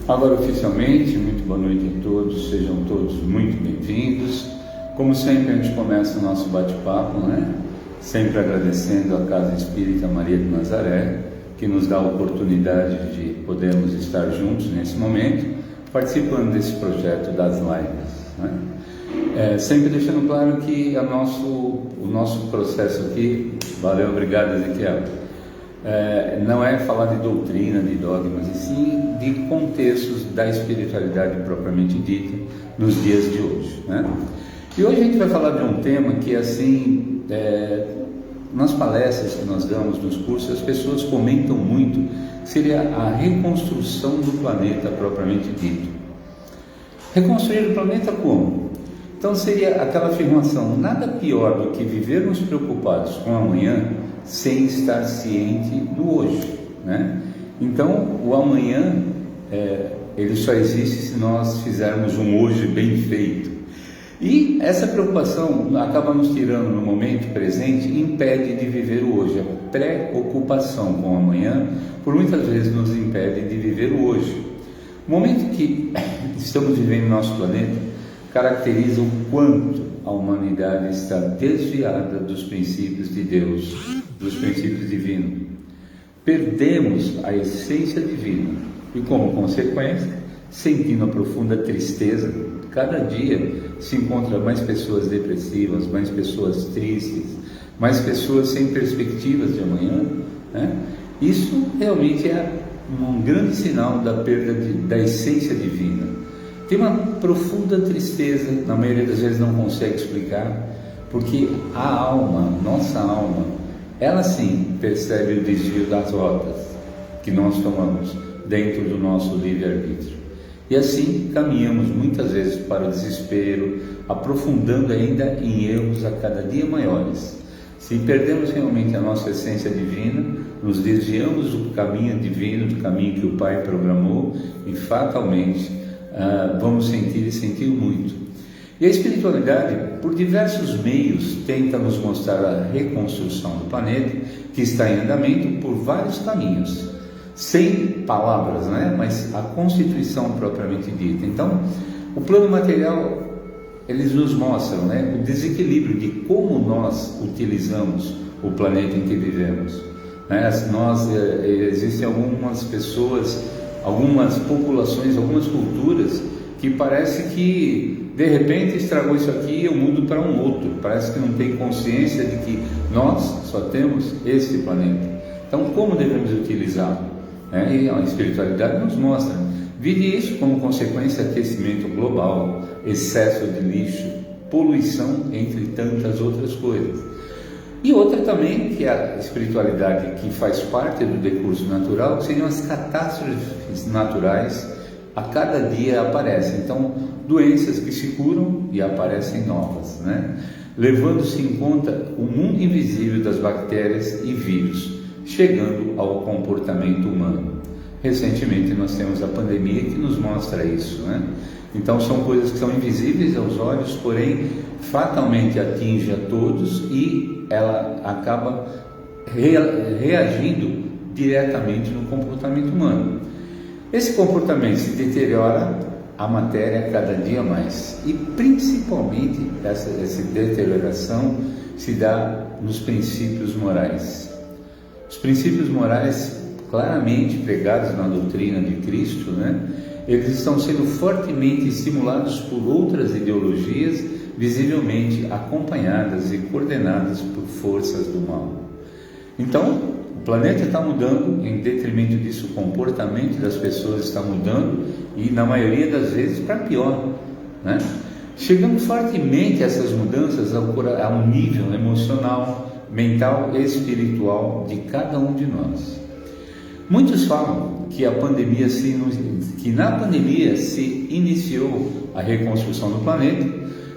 Agora, oficialmente, muito boa noite a todos, sejam todos muito bem-vindos. Como sempre, a gente começa o nosso bate-papo, né? Sempre agradecendo a Casa Espírita Maria de Nazaré, que nos dá a oportunidade de podermos estar juntos nesse momento, participando desse projeto das lives, né? Sempre deixando claro que o nosso processo aqui, valeu, obrigado, Ezequiel, não é falar de doutrina, de dogmas, e sim de contextos da espiritualidade propriamente dita nos dias de hoje, né? E hoje a gente vai falar de um tema que, assim, nas palestras que nós damos, nos cursos, as pessoas comentam muito, seria a reconstrução do planeta propriamente dito. Reconstruir o planeta como? Então seria aquela afirmação: nada pior do que vivermos preocupados com o amanhã sem estar ciente do hoje, né? Então o amanhã ele só existe se nós fizermos um hoje bem feito. E essa preocupação acaba nos tirando no momento presente e impede de viver o hoje. A preocupação com o amanhã, por muitas vezes, nos impede de viver o hoje. O momento que estamos vivendo no nosso planeta caracteriza o quanto a humanidade está desviada dos princípios de Deus, dos princípios divinos. Perdemos a essência divina e, como consequência, sentindo a profunda tristeza, cada dia se encontra mais pessoas depressivas, mais pessoas tristes, mais pessoas sem perspectivas de amanhã, né? Isso realmente é um grande sinal da perda da essência divina. Tem uma profunda tristeza, na maioria das vezes não consegue explicar, porque a alma, nossa alma, ela sim percebe o desvio das rotas que nós tomamos dentro do nosso livre-arbítrio. E assim caminhamos muitas vezes para o desespero, aprofundando ainda em erros a cada dia maiores. Se perdemos realmente a nossa essência divina, nos desviamos do caminho divino, do caminho que o Pai programou, e fatalmente vamos sentir e sentir muito. E a espiritualidade, por diversos meios, tenta nos mostrar a reconstrução do planeta, que está em andamento por vários caminhos, sem palavras, né? Mas a constituição propriamente dita. Então, o plano material, eles nos mostram, né, o desequilíbrio de como nós utilizamos o planeta em que vivemos, né? Existem algumas pessoas, algumas populações, algumas culturas que parece que de repente estragou isso aqui, eu mudo para um outro. Parece que não tem consciência de que nós só temos esse planeta. Então, como devemos utilizá-lo? E a espiritualidade nos mostra. Vide isso como consequência: aquecimento global, excesso de lixo, poluição, entre tantas outras coisas. E outra também, que é a espiritualidade que faz parte do decurso natural, que seriam as catástrofes naturais. A cada dia aparecem, então, doenças que se curam e aparecem novas, né? Levando-se em conta o mundo invisível das bactérias e vírus, chegando ao comportamento humano. Recentemente nós temos a pandemia que nos mostra isso, né? Então são coisas que são invisíveis aos olhos, porém fatalmente atinge a todos e ela acaba reagindo diretamente no comportamento humano. Esse comportamento se deteriora a matéria cada dia mais, e principalmente essa deterioração se dá nos princípios morais. Os princípios morais, claramente pregados na doutrina de Cristo, né? Eles estão sendo fortemente estimulados por outras ideologias, visivelmente acompanhadas e coordenadas por forças do mal. Então, o planeta está mudando, em detrimento disso, o comportamento das pessoas está mudando, e na maioria das vezes para pior, né? Chegando fortemente a essas mudanças ao nível emocional, mental e espiritual de cada um de nós. Muitos falam que na pandemia se iniciou a reconstrução do planeta,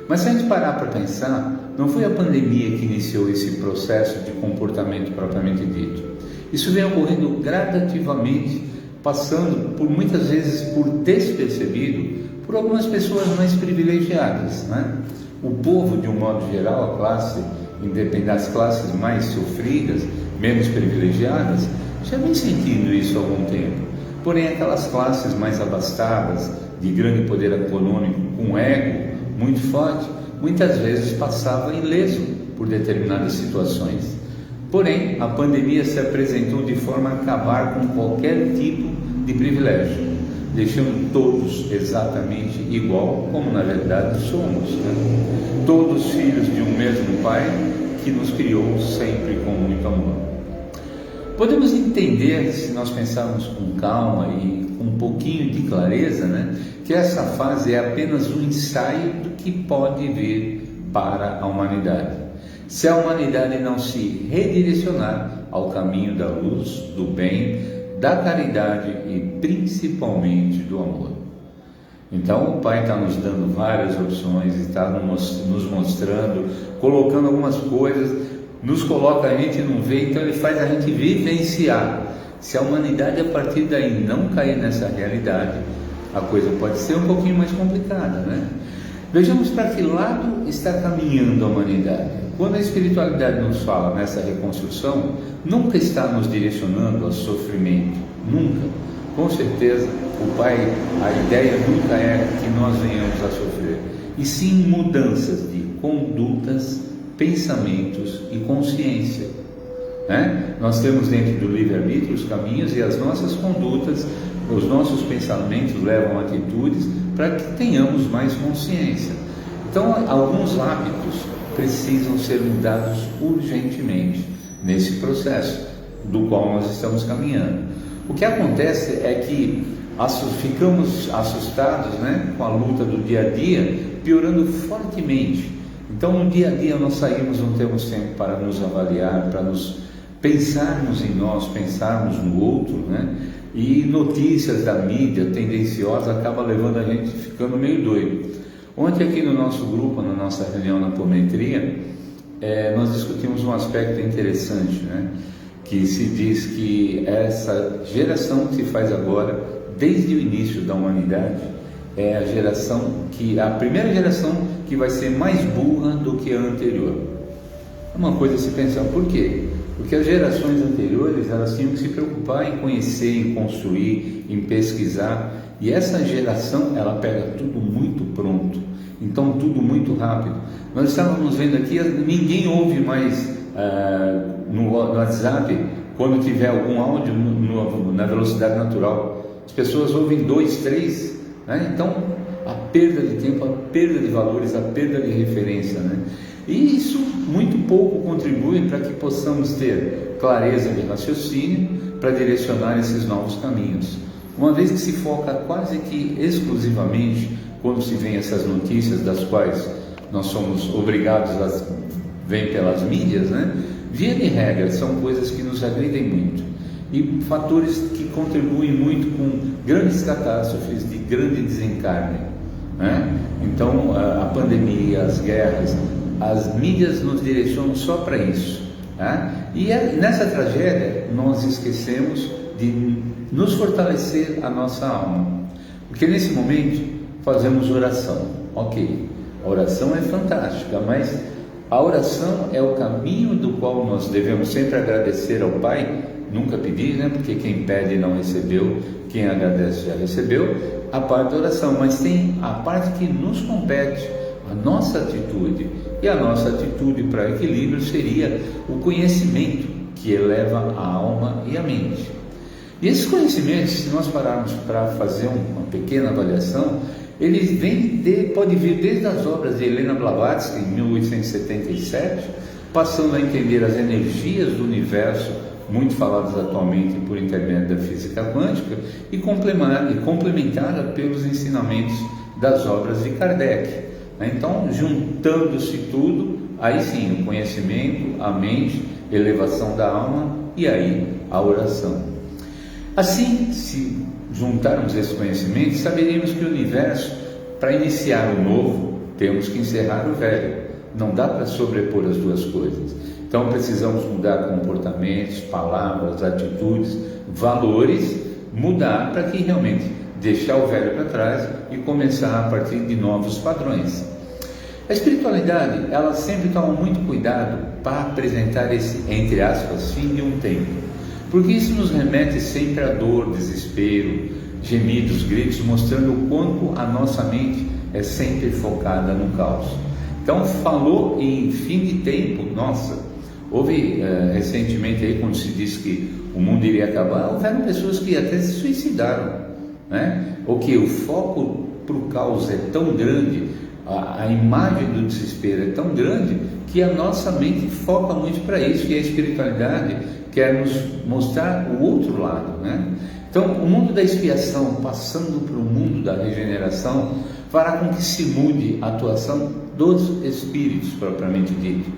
mas se a gente parar para pensar, não foi a pandemia que iniciou esse processo de comportamento propriamente dito. Isso vem ocorrendo gradativamente, passando por muitas vezes por despercebido por algumas pessoas mais privilegiadas, né? O povo, de um modo geral, a classe, independente das classes mais sofridas, menos privilegiadas, já vem sentindo isso há algum tempo. Porém, aquelas classes mais abastadas, de grande poder econômico, com ego muito forte, muitas vezes passava ileso por determinadas situações. Porém, a pandemia se apresentou de forma a acabar com qualquer tipo de privilégio, deixando todos exatamente igual como na verdade somos, né? Todos filhos de um mesmo Pai que nos criou sempre com muito amor. Podemos entender, se nós pensarmos com calma e com um pouquinho de clareza, né, que essa fase é apenas um ensaio do que pode vir para a humanidade. Se a humanidade não se redirecionar ao caminho da luz, do bem, da caridade e principalmente do amor. Então o Pai está nos dando várias opções, está nos mostrando, colocando algumas coisas, nos coloca, a gente não vê, então ele faz a gente vivenciar. Se a humanidade a partir daí não cair nessa realidade, a coisa pode ser um pouquinho mais complicada, né? Vejamos para que lado está caminhando a humanidade. Quando a espiritualidade nos fala nessa reconstrução, nunca está nos direcionando ao sofrimento, nunca. Com certeza, o Pai, a ideia nunca é que nós venhamos a sofrer, e sim mudanças de condutas, pensamentos e consciência, né? Nós temos dentro do livre-arbítrio os caminhos, e as nossas condutas, os nossos pensamentos levam a atitudes para que tenhamos mais consciência. Então, alguns hábitos precisam ser mudados urgentemente nesse processo do qual nós estamos caminhando. O que acontece é que ficamos assustados, né, com a luta do dia a dia, piorando fortemente. Então, no dia a dia nós saímos, não temos tempo para nos avaliar, para nos pensarmos em nós, pensarmos no outro, né? E notícias da mídia tendenciosa acabam levando a gente ficando meio doido. Ontem aqui no nosso grupo, na nossa reunião na apometria, nós discutimos um aspecto interessante, né? Que se diz que essa geração que se faz agora, desde o início da humanidade, é a primeira geração que vai ser mais burra do que a anterior. É uma coisa a se pensar. Por quê? Porque as gerações anteriores, elas tinham que se preocupar em conhecer, em construir, em pesquisar, e essa geração, ela pega tudo muito pronto, então tudo muito rápido. Nós estávamos vendo aqui, ninguém ouve mais no WhatsApp, quando tiver algum áudio na velocidade natural. As pessoas ouvem 2, 3, né? Então a perda de tempo, a perda de valores, a perda de referência, né? E isso muito pouco contribui para que possamos ter clareza de raciocínio para direcionar esses novos caminhos. Uma vez que se foca quase que exclusivamente, quando se vê essas notícias das quais nós somos obrigados a ver pelas mídias, né? Via de regra, são coisas que nos agridem muito e fatores que contribuem muito com grandes catástrofes de grande desencarne, né? Então a pandemia, as guerras, as mídias nos direcionam só para isso, né? E nessa tragédia nós esquecemos de nos fortalecer a nossa alma, porque nesse momento fazemos oração. Ok, a oração é fantástica, mas a oração é o caminho do qual nós devemos sempre agradecer ao Pai, nunca pedir, né? Porque quem pede não recebeu, quem agradece já recebeu, a parte da oração, mas tem a parte que nos compete, a nossa atitude, e a nossa atitude para equilíbrio seria o conhecimento que eleva a alma e a mente. E esses conhecimentos, se nós pararmos para fazer uma pequena avaliação, eles pode vir desde as obras de Helena Blavatsky, em 1877, passando a entender as energias do universo, muito faladas atualmente por intermédio da física quântica, e complementada pelos ensinamentos das obras de Kardec. Então, juntando-se tudo, aí sim, o conhecimento, a mente, elevação da alma e aí a oração. Assim, se juntarmos esse conhecimento, saberíamos que o universo, para iniciar o novo, temos que encerrar o velho. Não dá para sobrepor as duas coisas. Então precisamos mudar comportamentos, palavras, atitudes, valores, mudar para que realmente deixar o velho para trás e começar a partir de novos padrões. A espiritualidade, ela sempre toma muito cuidado para apresentar esse, entre aspas, fim de um tempo. Porque isso nos remete sempre a dor, desespero, gemidos, gritos, mostrando o quanto a nossa mente é sempre focada no caos. Então, falou em fim de tempo, nossa, houve recentemente aí, quando se disse que o mundo iria acabar, houveram pessoas que até se suicidaram, né? Ou que o foco para o caos é tão grande, a imagem do desespero é tão grande, que a nossa mente foca muito para isso, e a espiritualidade quer nos mostrar o outro lado, né? Então, o mundo da expiação, passando para o mundo da regeneração, fará com que se mude a atuação dos espíritos, propriamente dito.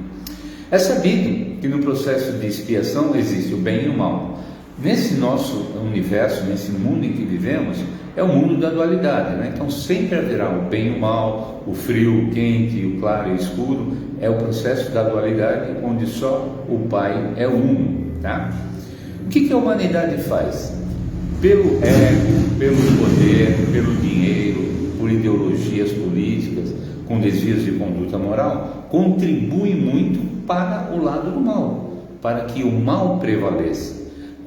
É sabido que no processo de expiação existe o bem e o mal. Nesse nosso universo, nesse mundo em que vivemos, é o mundo da dualidade, né? Então sempre haverá o bem e o mal, o frio, o quente, o claro e o escuro. É o processo da dualidade, onde só o Pai é uno, tá? O que a humanidade faz? Pelo ego, pelo poder, pelo dinheiro, por ideologias políticas, com desvios de conduta moral, contribui muito para o lado do mal, para que o mal prevaleça,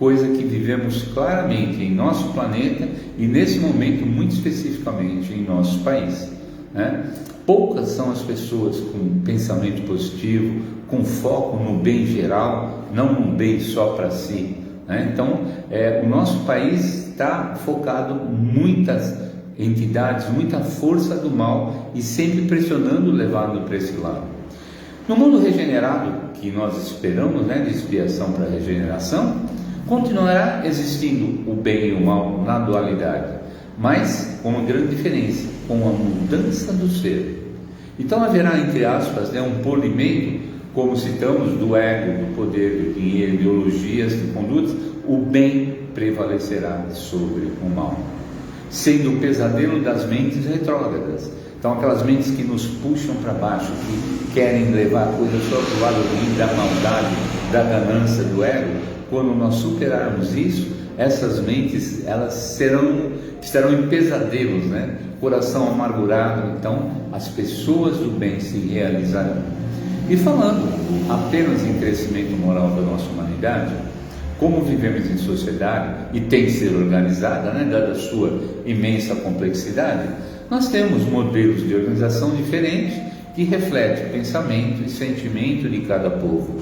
coisa que vivemos claramente em nosso planeta e nesse momento muito especificamente em nosso país, né? Poucas são as pessoas com pensamento positivo, com foco no bem geral, não no bem só para si, né? Então, o nosso país está focado muitas entidades, muita força do mal e sempre pressionando, levando para esse lado. No mundo regenerado, que nós esperamos, né, de expiação para regeneração, continuará existindo o bem e o mal na dualidade, mas com uma grande diferença, com a mudança do ser. Então haverá, entre aspas, um polimento, como citamos, do ego, do poder, do dinheiro, ideologias, de condutas. O bem prevalecerá sobre o mal, sendo o pesadelo das mentes retrógradas. Então aquelas mentes que nos puxam para baixo, que querem levar a coisa só para o lado ruim da maldade, da ganância, do ego. Quando nós superarmos isso, essas mentes elas estarão em pesadelos, né? Coração amargurado. Então as pessoas do bem se realizarão. E falando apenas em crescimento moral da nossa humanidade, como vivemos em sociedade e tem que ser organizada, né, dada a sua imensa complexidade, nós temos modelos de organização diferentes que refletem o pensamento e sentimento de cada povo.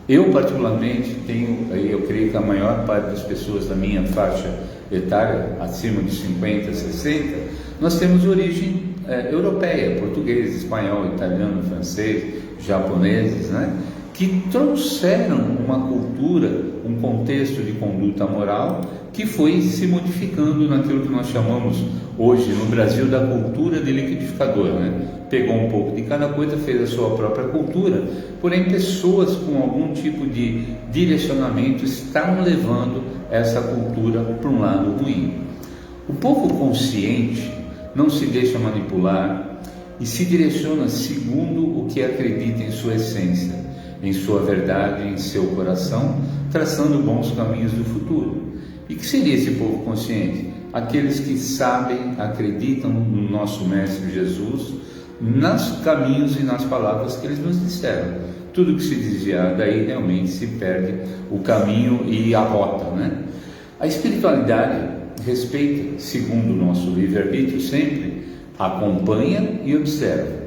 Eu particularmente tenho, eu creio que a maior parte das pessoas da minha faixa etária, acima de 50, 60, nós temos origem europeia, português, espanhol, italiano, francês, japoneses, né? Que trouxeram uma cultura, um contexto de conduta moral que foi se modificando naquilo que nós chamamos hoje no Brasil da cultura de liquidificador, né? Pegou um pouco de cada coisa, fez a sua própria cultura, porém pessoas com algum tipo de direcionamento estão levando essa cultura para um lado ruim. O povo consciente não se deixa manipular e se direciona segundo o que acredita em sua essência, em sua verdade, em seu coração, traçando bons caminhos do futuro. E que seria esse povo consciente? Aqueles que sabem, acreditam no nosso Mestre Jesus, nos caminhos e nas palavras que eles nos disseram. Tudo que se desviar daí realmente se perde o caminho e a rota, né? A espiritualidade respeita, segundo o nosso livre-arbítrio sempre, acompanha e observa.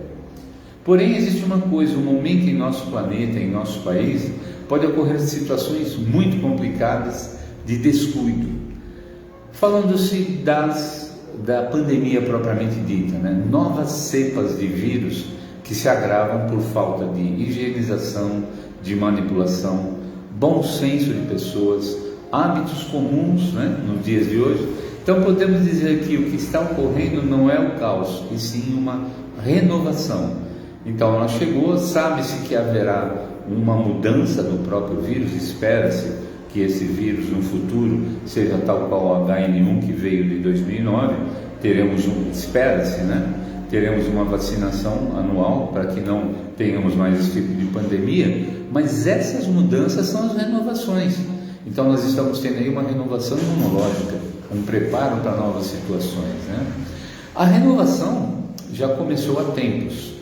Porém, existe uma coisa, um momento em nosso planeta, em nosso país, pode ocorrer situações muito complicadas de descuido. Falando-se da pandemia propriamente dita, né? Novas cepas de vírus que se agravam por falta de higienização, de manipulação, bom senso de pessoas, hábitos comuns, né, nos dias de hoje. Então podemos dizer que o que está ocorrendo não é o caos, e sim uma renovação. Então ela chegou, sabe-se que haverá uma mudança do próprio vírus, espera-se que esse vírus no futuro seja tal qual o HN1 que veio de 2009, espera-se, né? Teremos uma vacinação anual para que não tenhamos mais esse tipo de pandemia, mas essas mudanças são as renovações. Então nós estamos tendo aí uma renovação imunológica, um preparo para novas situações, né? A renovação já começou há tempos,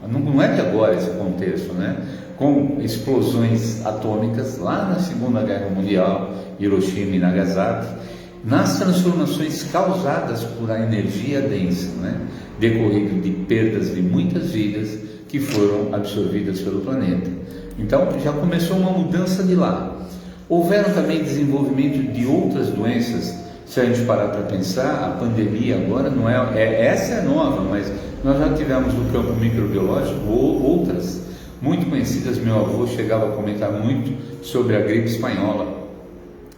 não é de agora esse contexto, né? com explosões atômicas lá na Segunda Guerra Mundial, Hiroshima e Nagasaki, nas transformações causadas por a energia densa, né? Decorrido de perdas de muitas vidas que foram absorvidas pelo planeta. Então já começou uma mudança de lá. Houveram também desenvolvimento de outras doenças. Se a gente parar para pensar, a pandemia agora não essa é nova, mas nós já tivemos no campo microbiológico outras muito conhecidas. Meu avô chegava a comentar muito sobre a gripe espanhola,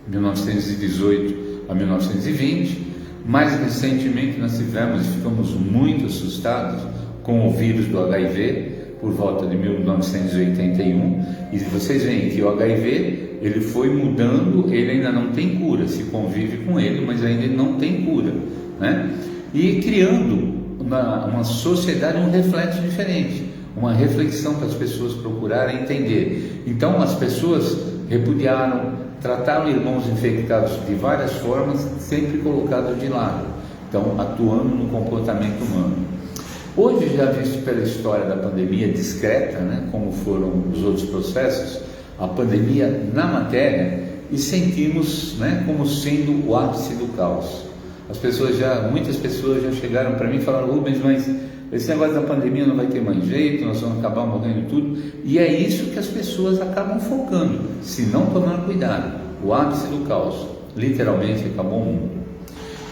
1918 a 1920. Mais recentemente nós tivemos e ficamos muito assustados com o vírus do HIV, por volta de 1981, e vocês veem que o HIV ele foi mudando, ele ainda não tem cura, se convive com ele, mas ainda não tem cura, né? E criando uma sociedade, um reflexo diferente, uma reflexão para as pessoas procurarem entender. Então as pessoas repudiaram, trataram irmãos infectados de várias formas, sempre colocados de lado, então atuando no comportamento humano. Hoje, já visto pela história da pandemia discreta, né, como foram os outros processos, a pandemia na matéria, e sentimos, né, como sendo o ápice do caos. Muitas pessoas já chegaram para mim e falaram: Rubens, mas esse negócio da pandemia não vai ter mais jeito, nós vamos acabar morrendo tudo. E é isso que as pessoas acabam focando, se não tomar cuidado. O ápice do caos, literalmente acabou o mundo.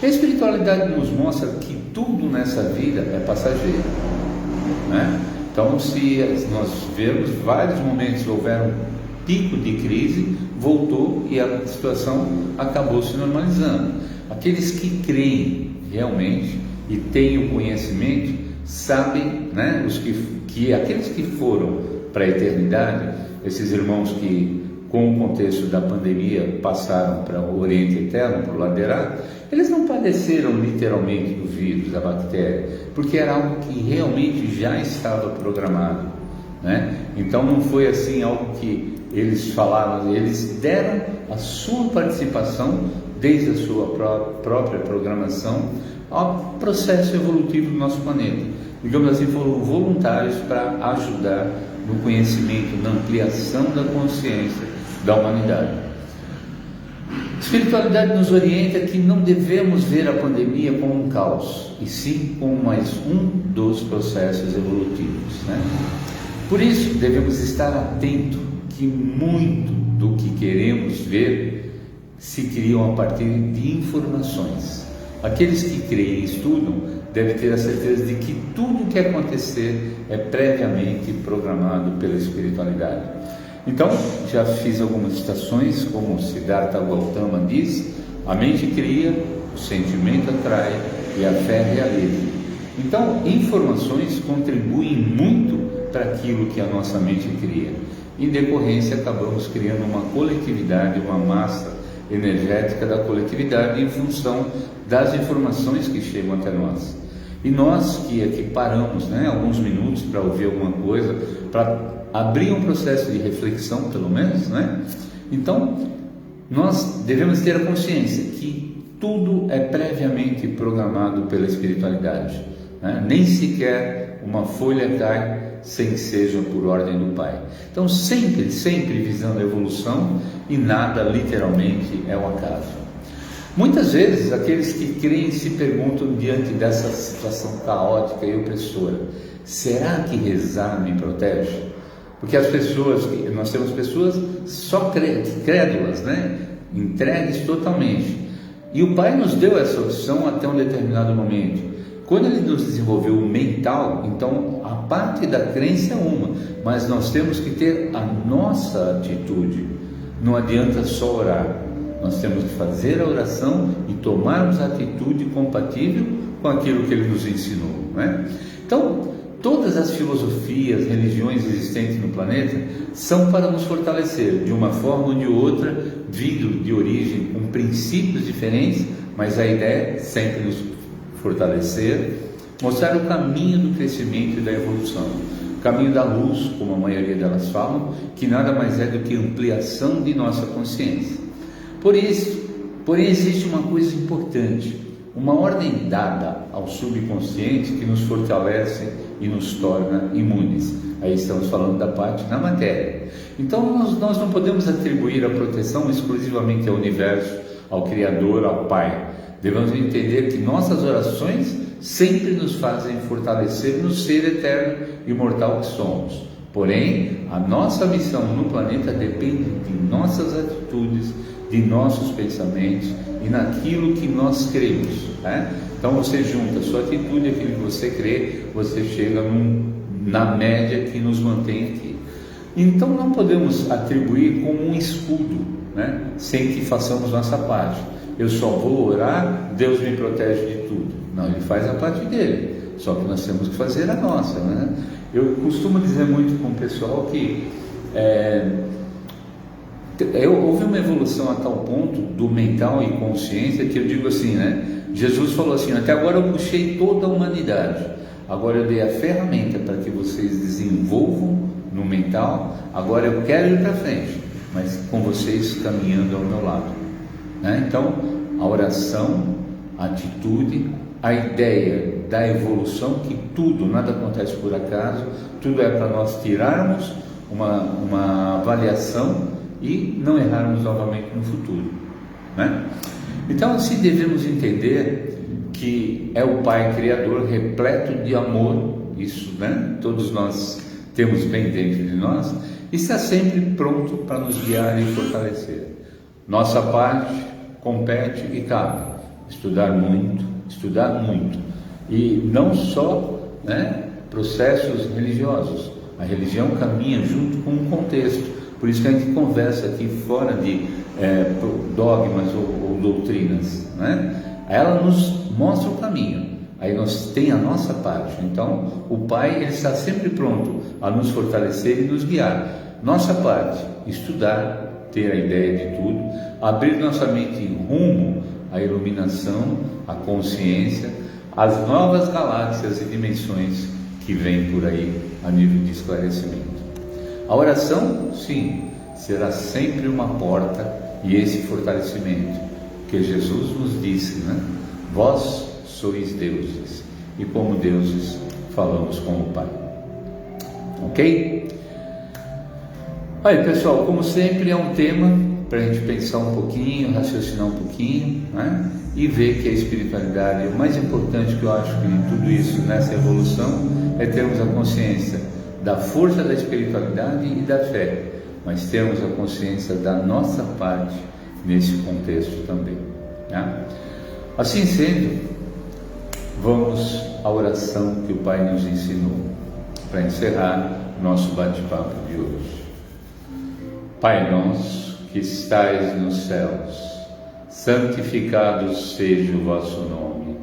A espiritualidade nos mostra que tudo nessa vida é passageiro, né? Então, se nós vermos, vários momentos houveram pico de crise, voltou e a situação acabou se normalizando. Aqueles que creem realmente e têm o conhecimento sabem, né? Aqueles que foram para a eternidade, esses irmãos que com o contexto da pandemia passaram para o Oriente Eterno, para o Ladeirado, eles não padeceram literalmente do vírus, da bactéria, porque era algo que realmente já estava programado, né? Então não foi assim algo que eles falaram, eles deram a sua participação desde a sua própria programação ao processo evolutivo do nosso planeta. Digamos assim, foram voluntários para ajudar no conhecimento, na ampliação da consciência da humanidade. A espiritualidade nos orienta que não devemos ver a pandemia como um caos, e sim como mais um dos processos evolutivos, né? Por isso, devemos estar atentos que muito do que queremos ver se criam a partir de informações. Aqueles que creem e estudam devem ter a certeza de que tudo o que acontecer é previamente programado pela espiritualidade. Então, já fiz algumas citações, como Siddhartha Gautama diz: a mente cria, o sentimento atrai e a fé realiza. Então, informações contribuem muito para aquilo que a nossa mente cria. Em decorrência, acabamos criando uma coletividade, uma massa energética da coletividade em função das informações que chegam até nós. E nós que aqui paramos, né, alguns minutos para ouvir alguma coisa, para abrir um processo de reflexão, pelo menos, né? Então, nós devemos ter a consciência que tudo é previamente programado pela espiritualidade, né? Nem sequer uma folha cai sem que seja por ordem do Pai. Então, sempre visando a evolução, e nada literalmente é um acaso. Muitas vezes, aqueles que creem se perguntam diante dessa situação caótica e opressora: será que rezar me protege? Porque nós temos pessoas só crédulas, né? Entregues totalmente. E o Pai nos deu essa opção até um determinado momento. Quando Ele nos desenvolveu o mental, então a parte da crença é uma, mas nós temos que ter a nossa atitude. Não adianta só orar, nós temos que fazer a oração e tomarmos a atitude compatível com aquilo que Ele nos ensinou, né? Então, todas as filosofias, religiões existentes no planeta são para nos fortalecer, de uma forma ou de outra, vindo de origem com princípios diferentes, mas a ideia é sempre nos fortalecer, mostrar o caminho do crescimento e da evolução, o caminho da luz, como a maioria delas falam, que nada mais é do que ampliação de nossa consciência. Porém, existe uma coisa importante: uma ordem dada ao subconsciente que nos fortalece e nos torna imunes. Aí estamos falando da parte na matéria. Então nós não podemos atribuir a proteção exclusivamente ao universo, ao Criador, ao Pai. Devemos entender que nossas orações sempre nos fazem fortalecer no ser eterno e imortal que somos. Porém, a nossa missão no planeta depende de nossas atitudes, de nossos pensamentos e naquilo que nós cremos, né? Então você junta a sua atitude, aquilo que você crê, você chega na média que nos mantém aqui. Então não podemos atribuir como um escudo, né? Sem que façamos nossa parte. Eu só vou orar, Deus me protege de tudo. Não, Ele faz a parte dele, só que nós temos que fazer a nossa, né? Eu costumo dizer muito com o pessoal que houve uma evolução a tal ponto do mental e consciência que eu digo assim, né? Jesus falou assim: até agora eu puxei toda a humanidade, agora eu dei a ferramenta para que vocês desenvolvam no mental, agora eu quero ir para frente, mas com vocês caminhando ao meu lado, né? Então a oração, a atitude, a ideia da evolução, que tudo, nada acontece por acaso, tudo é para nós tirarmos uma avaliação e não errarmos novamente no futuro, né? Então assim devemos entender que é o Pai Criador repleto de amor, isso, né? Todos nós temos bem dentro de nós, e está sempre pronto para nos guiar e fortalecer. Nossa parte compete e cabe estudar muito, e não só, né, processos religiosos. A religião caminha junto com um contexto, por isso que a gente conversa aqui fora de dogmas ou doutrinas, né? Ela nos mostra o caminho, aí nós tem a nossa parte. Então o Pai, ele está sempre pronto a nos fortalecer e nos guiar. Nossa parte, estudar, ter a ideia de tudo, abrir nossa mente rumo à iluminação, à consciência, às novas galáxias e dimensões que vêm por aí a nível de esclarecimento. A oração, sim, será sempre uma porta e esse fortalecimento que Jesus nos disse, né? Vós sois deuses e como deuses falamos com o Pai. Ok? Aí pessoal, como sempre é um tema para a gente pensar um pouquinho, raciocinar um pouquinho, né? E ver que a espiritualidade, o mais importante que eu acho que de tudo isso nessa evolução é termos a consciência da força da espiritualidade e da fé, mas termos a consciência da nossa parte nesse contexto também, né? Assim sendo, vamos à oração que o Pai nos ensinou para encerrar nosso bate-papo de hoje. Pai nosso que estais nos céus, santificado seja o vosso nome.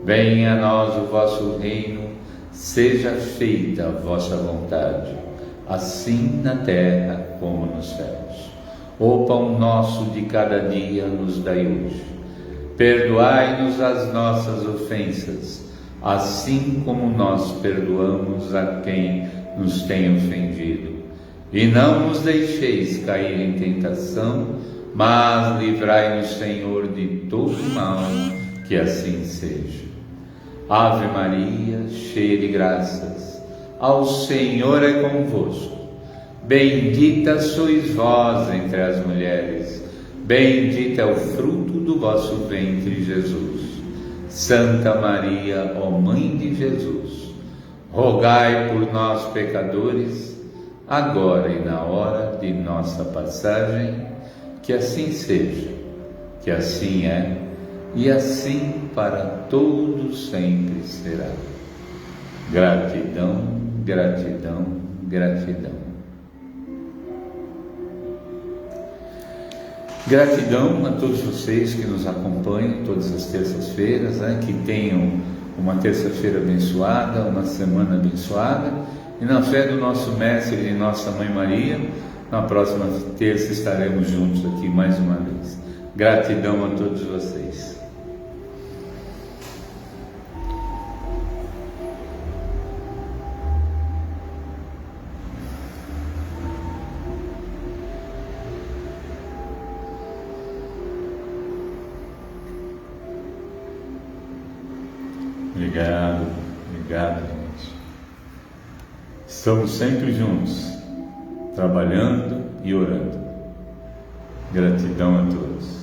Venha a nós o vosso reino, seja feita a vossa vontade, assim na terra como nos céus. O pão nosso de cada dia nos dai hoje. Perdoai-nos as nossas ofensas, assim como nós perdoamos a quem nos tem ofendido. E não nos deixeis cair em tentação, mas livrai-nos, Senhor, de todo mal, que assim seja. Ave Maria, cheia de graças, ao Senhor é convosco. Bendita sois vós entre as mulheres, bendito é o fruto do vosso ventre, Jesus. Santa Maria, ó Mãe de Jesus, rogai por nós, pecadores, agora e na hora de nossa passagem. Que assim seja, que assim é, e assim para todos sempre será. Gratidão, gratidão, gratidão. Gratidão a todos vocês que nos acompanham todas as terças-feiras, né? Que tenham uma terça-feira abençoada, uma semana abençoada, e na fé do nosso Mestre e de nossa Mãe Maria, na próxima terça estaremos juntos aqui mais uma vez. Gratidão a todos vocês. Obrigado, obrigado, gente. Estamos sempre juntos, trabalhando e orando. Gratidão a todos.